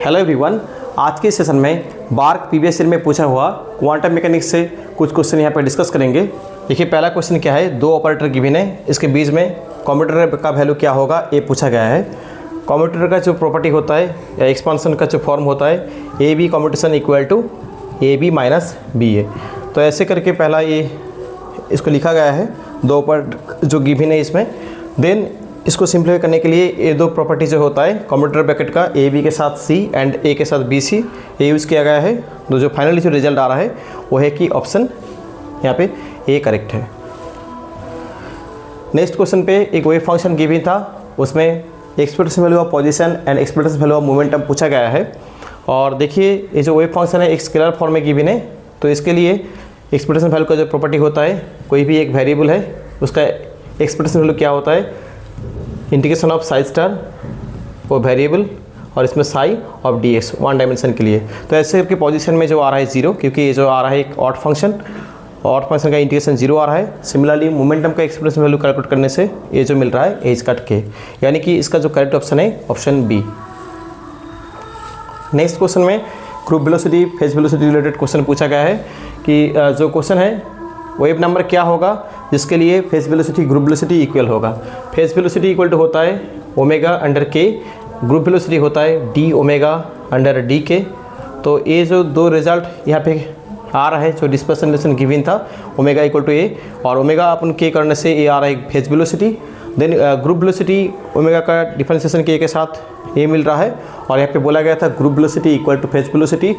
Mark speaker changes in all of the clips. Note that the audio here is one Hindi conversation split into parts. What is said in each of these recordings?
Speaker 1: हेलो एवरीवन, आज के सेशन में बार्क प्रीवियस ईयर में पूछा हुआ क्वांटम मैकेनिक्स से कुछ क्वेश्चन यहाँ पर डिस्कस करेंगे। देखिए पहला क्वेश्चन क्या है, दो ऑपरेटर गिवन है, इसके बीच में कम्यूटेटर का वैल्यू क्या होगा ये पूछा गया है। कम्यूटेटर का जो प्रॉपर्टी होता है या एक्सपांशन का जो फॉर्म होता है a b commutation equal to a b minus b a. तो ऐसे करके पहला ये इसको लिखा गया है, दो ऑपरेटर जो गिवन है इसमें। देन इसको सिंप्लीफाई करने के लिए ये दो प्रॉपर्टी जो होता है कम्यूटेटर ब्रैकेट का ए बी के साथ सी एंड ए के साथ बी सी ये यूज़ किया गया है। तो जो फाइनली जो रिजल्ट आ रहा है वो है कि ऑप्शन यहाँ पे ए करेक्ट है। नेक्स्ट क्वेश्चन पे एक वेव फंक्शन गिवन था, उसमें expectation value of position and expectation value of momentum पूछा गया है। और देखिए ये जो वेव फंक्शन है एक स्केलर फॉर्म में गिवन है, तो इसके लिए एक्सपेक्टेशन वैल्यू का जो प्रॉपर्टी होता है, कोई भी एक वेरिएबल है उसका एक्सपेक्टेशन वैल्यू क्या होता है, इंटीग्रेशन ऑफ साई स्टार वो वेरिएबल और इसमें sigh of D x one dimension के लिए। तो ऐसे करके पोजीशन में जो आ रहा है जीरो, क्योंकि ये जो आ रहा है एक ऑड फंक्शन का इंटीग्रेशन जीरो आ रहा है। सिमिलरली मोमेंटम का एक्सप्रेशन वैल्यू कैलकुलेट करने से ये जो मिल रहा है एज कट के, यानी कि इसका जो करेक्ट ऑप्शन है ऑप्शन बी। नेक्स्ट क्वेश्चन में group velocity phase velocity related question पूछा गया है कि जो क्वेश्चन है वेव नंबर क्या होगा जिसके लिए phase velocity group velocity equal होगा। फेज वेलोसिटी इक्वल टू होता है ओमेगा अंडर के, ग्रुप वेलोसिटी होता है डी ओमेगा अंडर डी के। तो ये जो दो रिजल्ट यहाँ पे आ रहा है, जो डिस्पर्सन रिलेशन गिवन था ओमेगा इक्वल टू ए और ओमेगा अपन के करने से ये आ रहा है phase velocity. Then group velocity omega का डिफरेंशिएशन के साथ ये मिल रहा है, और यहाँ पे बोला गया था group velocity equal two phase velocity.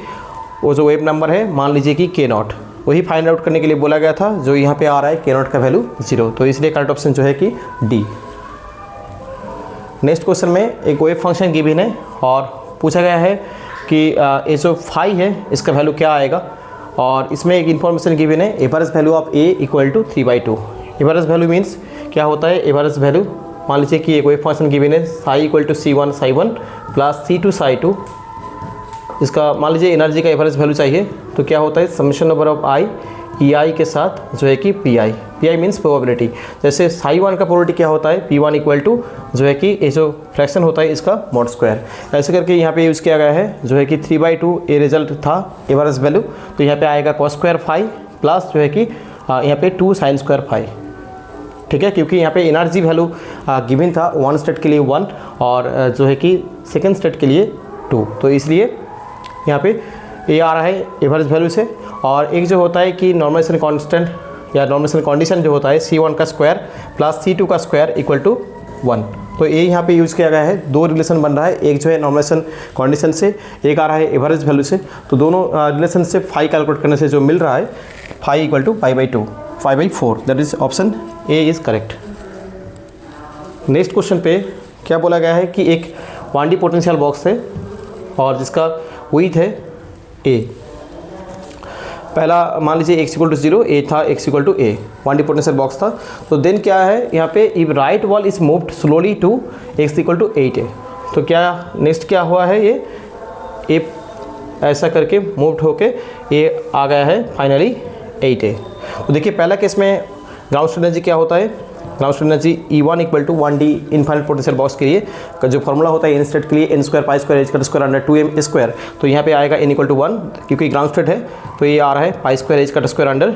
Speaker 1: वो जो वेव नंबर है मान लीजिए कि के नॉट, वही फाइंड आउट करने के लिए बोला गया था, जो यहाँ पे आ रहा है के नॉट का वैल्यू जीरो। तो इसलिए करेक्ट ऑप्शन जो है कि डी। नेक्स्ट क्वेश्चन में एक वेव फंक्शन गिवन है और पूछा गया है कि ये जो फाई है इसका वैल्यू क्या आएगा, और इसमें एक इन्फॉर्मेशन गिवन है average value of a equal to 3/2। Average value means क्या होता है, एवरेज वैल्यू मान लीजिए कि एक वेव फंक्शन गिवन है psi equal to C1 psi 1 plus C2 psi 2। इसका मान लीजिए एनर्जी का एवरेज वैल्यू चाहिए, तो क्या होता है समेशन नंबर ऑफ आई ई आई के साथ जो है कि पी आई मीन्स प्रोबेबिलिटी। जैसे साई 1 का प्रोबेबिलिटी क्या होता है P1 इक्वल टू जो है कि ये जो फ्रैक्शन होता है इसका मॉड स्क्वायर। ऐसे करके यहाँ पे यूज़ किया गया है जो है कि 3/2 ये रिजल्ट था एवरेज वैल्यू। तो यहाँ पे आएगा कॉस स्क्वायर फाई प्लस जो है कि यहाँ पे 2 साइन स्क्वायर फाई। ठीक है, क्योंकि यहाँ पे एनर्जी वैल्यू गिवन था वन स्टेट के लिए 1 और जो है कि सेकेंड स्टेट के लिए 2, तो इसलिए यहाँ पे ये आ रहा है एवरेज वैल्यू से। और एक जो होता है कि नॉर्मलाइजेशन कांस्टेंट या नॉर्मलाइजेशन कंडीशन जो होता है C1 का स्क्वायर प्लस C2 का स्क्वायर इक्वल टू 1। तो ये यहाँ पे यूज़ किया गया है, दो रिलेशन बन रहा है, एक जो है नॉर्मलाइजेशन कंडीशन से, एक आ रहा है एवरेज वैल्यू से। तो दोनों रिलेशन से फाई कैलकुलेट करने से जो मिल रहा है phi equal to 5/4, that is option A is correct. Next question पे क्या बोला गया है कि एक 1D पोटेंशियल बॉक्स है और जिसका विड्थ है ए। पहला मान लीजिए x इक्वल टू 0 ए था, x equal to a 1D potential box था। तो देन क्या है यहाँ पे, if right wall is moved slowly to x equal to 8a। तो क्या नेक्स्ट क्या हुआ है, ये ए ऐसा करके मूव्ड होके ये आ गया है फाइनली 8a। तो देखिए पहला केस में ग्राउंड स्टेट एनर्जी क्या होता है, ground state energy E1 equal to 1D infinite potential box के लिए का जो फॉर्मूला होता है इन स्टेट के लिए n square pi square h का स्क्वायर अंडर 2m स्क्वायर। तो यहाँ पे आएगा n इक्वल टू 1, क्योंकि ग्राउंड स्टेट है तो ये आ रहा है पाई स्क्वायर एच का square under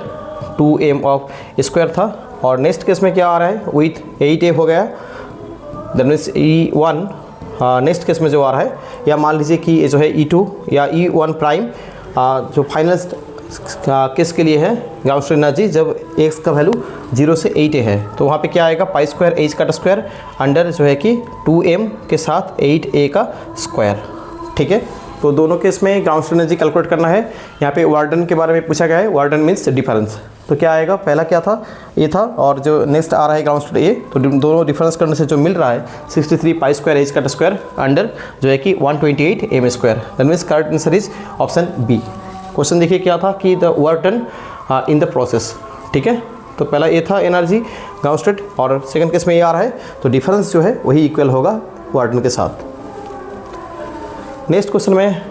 Speaker 1: 2m of square था। और नेक्स्ट केस में क्या आ रहा है, विथ 8a हो गया, that means E1। Next case में जो आ रहा है, या मान लीजिए कि ये जो है E2 या E1 प्राइम जो फाइनल केस के लिए है ग्राउंड स्टेट एनर्जी, जब x का वैल्यू 0 से 8a है, तो वहाँ पे क्या आएगा पाई स्क्वायर एच का स्क्वायर अंडर जो है कि 2m के साथ 8a का स्क्वायर। ठीक है, तो दोनों केस में ग्राउंड स्टेट एनर्जी कैलकुलेट करना है। यहाँ पे वार्डन के बारे में पूछा गया है, वार्डन मीन्स डिफरेंस। तो क्या आएगा, पहला क्या था ये था, और जो नेक्स्ट आ रहा है ग्राउंड स्टेट ए, तो दोनों डिफरेंस करने से जो मिल रहा है 63 पाई स्क्वायर एच का स्क्वायर अंडर जो है कि 128 m square. That means correct answer is option B. Question देखिए क्या था कि the work done in the process. ठीक है, तो पहला ये था एनर्जी ग्राउंड स्टेट, और सेकंड केस में ये आ रहा है, तो डिफरेंस जो है वही इक्वल होगा वर्क डन के साथ। नेक्स्ट क्वेश्चन में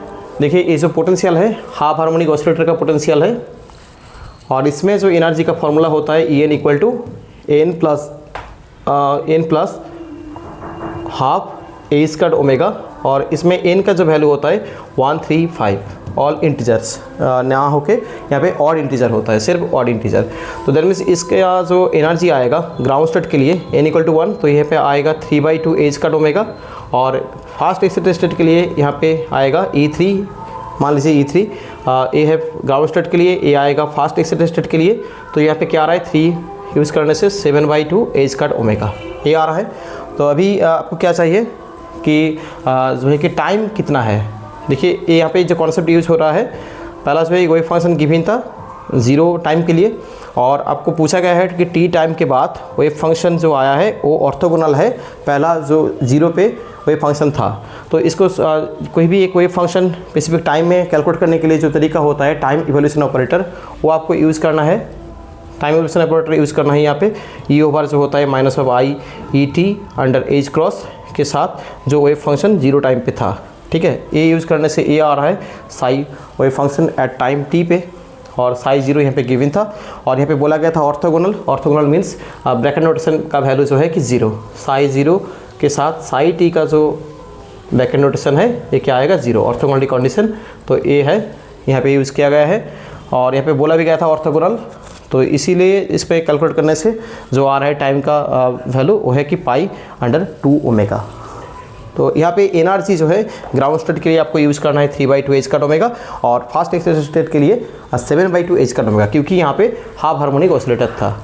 Speaker 1: देखिए ये जो पोटेंशियल है हाफ हार्मोनिक ऑसिलेटर का पोटेंशियल है, और इसमें जो एनर्जी का फॉर्मूला होता है En equal to n plus half a square omega और इसमें n का जो वैल्यू होता है 135 ऑल इंटीजर्स ना होके यहाँ पे ऑड इंटीजर होता है, सिर्फ ऑड इंटीजर। तो दैट मीन्स इसका जो एनर्जी आएगा ग्राउंड स्टेट के लिए n = 1, तो यहाँ पे आएगा 3/2 एज कट ओमेगा, और फास्ट एक्साइटेड स्टेट के लिए यहाँ पे आएगा E3, मान लीजिए E3 ए है ग्राउंड स्टेट के लिए, ए आएगा फास्ट एक्साइटेड स्टेट के लिए, तो यहाँ पे क्या आ रहा है 3 यूज़ करने से 7/2 एज कट ओमेगा ये आ रहा है। तो अभी आपको क्या चाहिए कि जो है कि टाइम कितना है। देखिए ये यहाँ पे जो कॉन्सेप्ट यूज हो रहा है, पहला जो है वेव फंक्शन गिवन था 0 टाइम के लिए, और आपको पूछा गया है कि t टाइम के बाद वेव फंक्शन जो आया है वो ऑर्थोगोनल है, पहला जो 0 पे वेव फंक्शन था। तो इसको कोई भी एक वेव फंक्शन स्पेसिफिक टाइम में कैलकुलेट करने के लिए जो तरीका होता है टाइम इवोल्यूशन ऑपरेटर, वो आपको यूज़ करना है। टाइम इवोल्यूशन ऑपरेटर यूज़ करना है यहाँ पे E/, जो होता है -i/et/एज क्रॉस के साथ जो वेव फंक्शन 0 टाइम पे था, ठीक है। ए यूज़ करने से ए आ रहा है Sai wave function at time t पे, और साई 0 यहाँ पे गिवन था, और यहाँ पे बोला गया था orthogonal. Orthogonal means bracket notation का वैल्यू जो है कि 0, साई 0 के साथ साई t का जो ब्रैकेट नोटेशन है ये क्या आएगा 0, ऑर्थोगोनल कंडीशन। तो ए है यहाँ पे यूज़ किया गया है, और यहाँ पे बोला भी गया था ऑर्थोगोनल, तो इसीलिए इस पर कैलकुलेट करने से जो आ रहा है टाइम का वैल्यू वो है कि π/2 ओमेगा। तो यहाँ पे एनर्जी जो है ग्राउंड स्टेट के लिए आपको यूज़ करना है 3/2 एज कट ओमेगा, और फास्ट एक्साइटेड स्टेट के लिए 7/2 एज कट ओमेगा, क्योंकि यहाँ पे हाफ हार्मोनिक ऑसिलेटर था।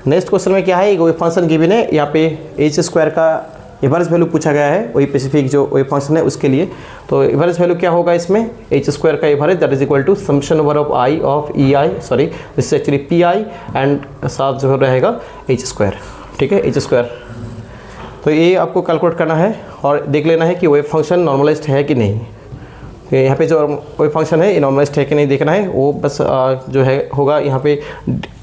Speaker 1: नेक्स्ट क्वेश्चन में क्या है, एक वेव फंक्शन गिवन है, यहाँ पे h² का एवरेज वैल्यू पूछा गया है, वही स्पेसिफिक जो वेव फंक्शन है उसके लिए। तो एवरेज वैल्यू क्या होगा इसमें, h² का average that is equal to summation over of i of ei, sorry this is actually pi and साथ जो रहेगा h², ठीक है h²। तो ये आपको कैलकुलेट करना है और देख लेना है कि वेव फंक्शन नॉर्मलाइज्ड है कि नहीं। तो यहाँ पे जो वेव फंक्शन है ये नॉर्मलाइज्ड है कि नहीं देखना है, वो बस जो है होगा यहाँ पे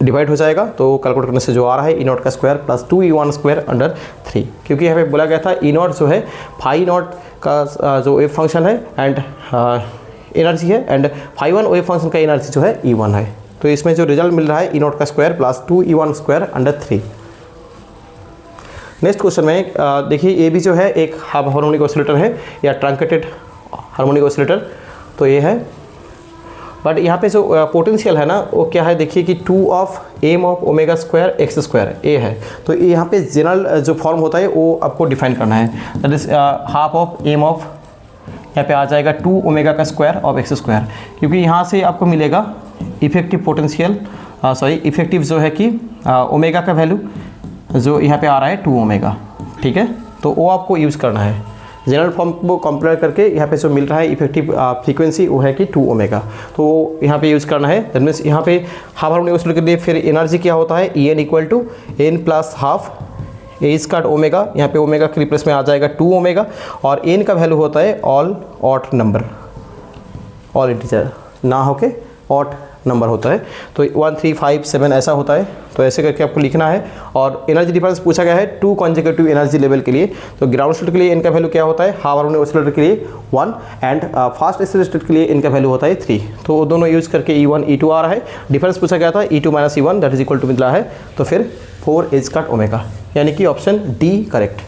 Speaker 1: डिवाइड हो जाएगा। तो कैलकुलेट करने से जो आ रहा है E0 का स्क्वायर प्लस 2E1/3, क्योंकि यहाँ पे बोला गया था E0 जो है φ0 का जो वेव फंक्शन है एंड एनर्जी है, एंड φ1 वेव फंक्शन का एनर्जी जो है E1 है। तो इसमें जो रिजल्ट मिल रहा है E0 का square plus 2E1/3। Next question में देखिए ये भी जो है एक हाफ हार्मोनिक ऑसिलेटर है या ट्रंकेटेड हार्मोनिक ऑसिलेटर, तो ये है। बट यहाँ पे जो पोटेंशियल है ना वो क्या है, देखिए कि 2 of M of omega square x² a है। तो यहाँ पे जनरल जो फॉर्म होता है वो आपको डिफाइन करना है, that is half of M of, यहाँ पे आ जाएगा 2 ओमेगा का स्क्वायर ऑफ x², क्योंकि यहाँ से आपको मिलेगा इफेक्टिव पोटेंशियल, सॉरी इफेक्टिव जो है कि ओमेगा का वैल्यू जो यहाँ पे आ रहा है 2 ओमेगा, ठीक है। तो वो आपको यूज़ करना है, जनरल फॉर्म को कंपेयर करके यहाँ पे जो मिल रहा है इफेक्टिव फ्रीक्वेंसी वो है कि 2 ओमेगा, तो यहाँ पे यूज़ करना है। दैट मीन्स यहाँ पे हाफ हार्मोनिक ऑसिलेटर के लिए फिर एनर्जी क्या होता है, En = n + half h cut omega, यहाँ पे ओमेगा के रिप्लेस में आ जाएगा 2 ओमेगा, और n का वैल्यू होता है all odd number, all integer ना होके ऑड नंबर होता है। तो 1 3 5 7 ऐसा होता है, तो ऐसे करके आपको लिखना है। और एनर्जी डिफरेंस पूछा गया है 2 कॉन्जिक्यूटिव एनर्जी लेवल के लिए। तो ग्राउंड स्टेट के लिए इनका वैल्यू क्या होता है, हाफ हार्मोनिक ऑसिलेटर के लिए 1 एंड फास्ट एक्साइटेड स्टेट के लिए इनका वैल्यू होता है 3। तो वो दोनों यूज़ करके E1 E2 आ रहा है। डिफरेंस पूछा गया था E2 - E1 that is equal to मिला है, तो फिर 4 एज कट ओमेगा, यानी कि option D correct.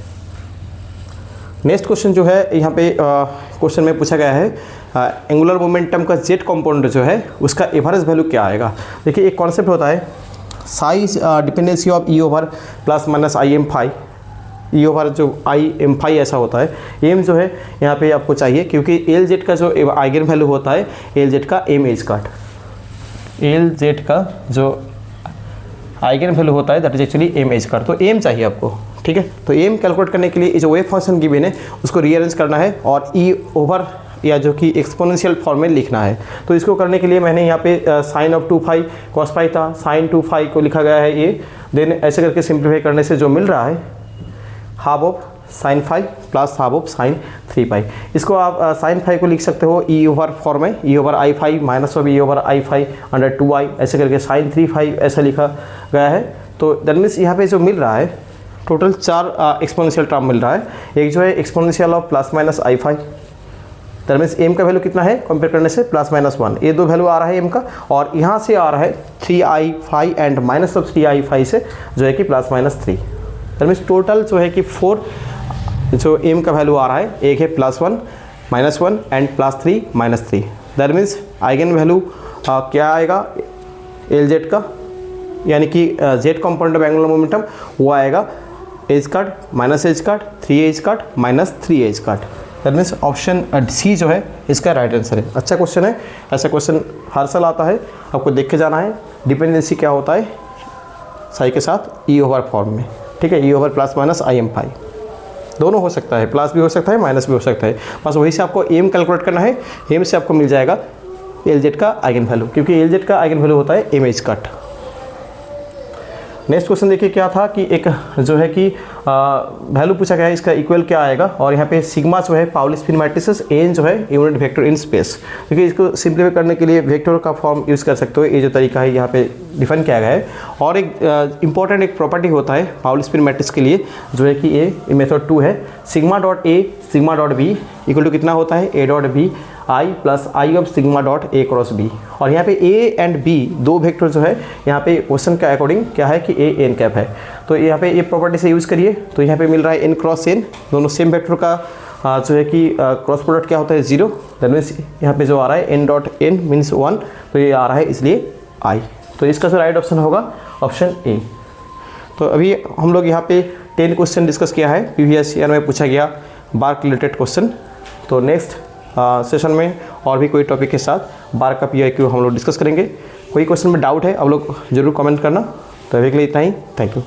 Speaker 1: Next question जो है यहाँ पे क्वेश्चन में पूछा गया है एंगुलर मोमेंटम का जेट कंपोनेंट जो है उसका एवरेज वैल्यू क्या आएगा। देखिए एक कॉन्सेप्ट होता है size dependency of E/± Im∅, E/, जो Im∅ ऐसा होता है। एम जो है यहाँ पे आपको चाहिए, क्योंकि Lz का जो आइगन वैल्यू होता है Lz का m एज कट, Lz का जो आइगन वैल्यू होता है that is actually m h cut, तो m चाहिए आपको, ठीक है। तो m कैलकुलेट करने के लिए जो वेव फंक्शन गिवन है उसको रीअरेंज करना है और E/, या जो कि एक्सपोनेंशियल फॉर्म में लिखना है। तो इसको करने के लिए मैंने यहाँ पे sine of 2 phi cos phi था, साइन 2 फाई को लिखा गया है ये, देन ऐसे करके सिंप्लीफाई करने से जो मिल रहा है half of sine phi plus half of sine 3 pi. इसको आप साइन फाई को लिख सकते हो E/, फॉर्म में E/i∅ माइनस ऑफ E/i∅/2i, ऐसे करके साइन 3 फाई ऐसा लिखा गया है। तो दैट मीन्स यहाँ पे जो मिल रहा है टोटल 4 एक्सपोनेंशियल टर्म मिल रहा है। एक जो है exponential of +-i∅, that means M का वैल्यू कितना है कंपेयर करने से +-1, ये 2 वैल्यू आ रहा है एम का, और यहाँ से आ रहा है 3i∅ एंड -3i∅ से जो है कि +-3। दैट मीन्स टोटल जो है कि 4 जो एम का वैल्यू आ रहा है, एक है +1 -1 and +3 -3। That means eigen value क्या आएगा LZ का, यानी कि Z component of angular momentum वो आएगा h cut minus h cut 3 h cut minus 3 h cut. That means option C जो है इसका राइट आंसर है। अच्छा क्वेश्चन है, ऐसा क्वेश्चन हर साल आता है, आपको देख के जाना है। डिपेंडेंसी क्या होता है साई के साथ E ओवर फॉर्म में, ठीक है, E over plus minus IM5 दोनों हो सकता है, प्लस भी हो सकता है माइनस भी हो सकता है। बस वही से आपको एम कैलकुलेट करना है, एम से आपको मिल जाएगा LZ का आइगन वैल्यू, क्योंकि LZ का आइगन वैल्यू होता है M h cut. Next question देखिए क्या था कि एक जो है कि वैल्यू पूछा गया है, इसका इक्वल क्या आएगा, और यहाँ पे सिग्मा जो है पाउली स्पिन मैट्रिसेस, एन जो है यूनिट वेक्टर इन स्पेस। क्योंकि इसको सिंप्लीफाई करने के लिए वेक्टर का फॉर्म यूज़ कर सकते हो, ये जो तरीका है यहाँ पे डिफाइन किया गया है। और एक इंपॉर्टेंट एक प्रॉपर्टी होता है पाउली स्पिन मैट्रिक्स के लिए, जो है कि ये मेथड 2 है, sigma dot A sigma dot B equal to कितना होता है A dot B I plus I of sigma dot A cross B. और यहाँ पे ए एंड बी दो वेक्टर जो है यहाँ पे क्वेश्चन के अकॉर्डिंग क्या है कि ए एन कैप है, तो यहाँ पे ये प्रॉपर्टी से यूज़ करिए। तो यहाँ पे मिल रहा है एन क्रॉस एन, दोनों सेम वेक्टर का जो है कि क्रॉस प्रोडक्ट क्या होता है 0। दैट मीन्स यहाँ पे जो आ रहा है एन डॉट एन मीन्स 1, तो ये आ रहा है इसलिए आई। तो इसका जो राइट ऑप्शन होगा ऑप्शन ए। तो अभी हम लोग यहाँ पे 10 क्वेश्चन डिस्कस किया है, प्रीवियस ईयर में पूछा गया बार्क रिलेटेड क्वेश्चन। तो नेक्स्ट सेशन में और भी कोई टॉपिक के साथ बार्क का PIQ हम लोग डिस्कस करेंगे। कोई क्वेश्चन में डाउट है आप लोग जरूर कमेंट करना। तो अभी के लिए इतना ही, थैंक यू।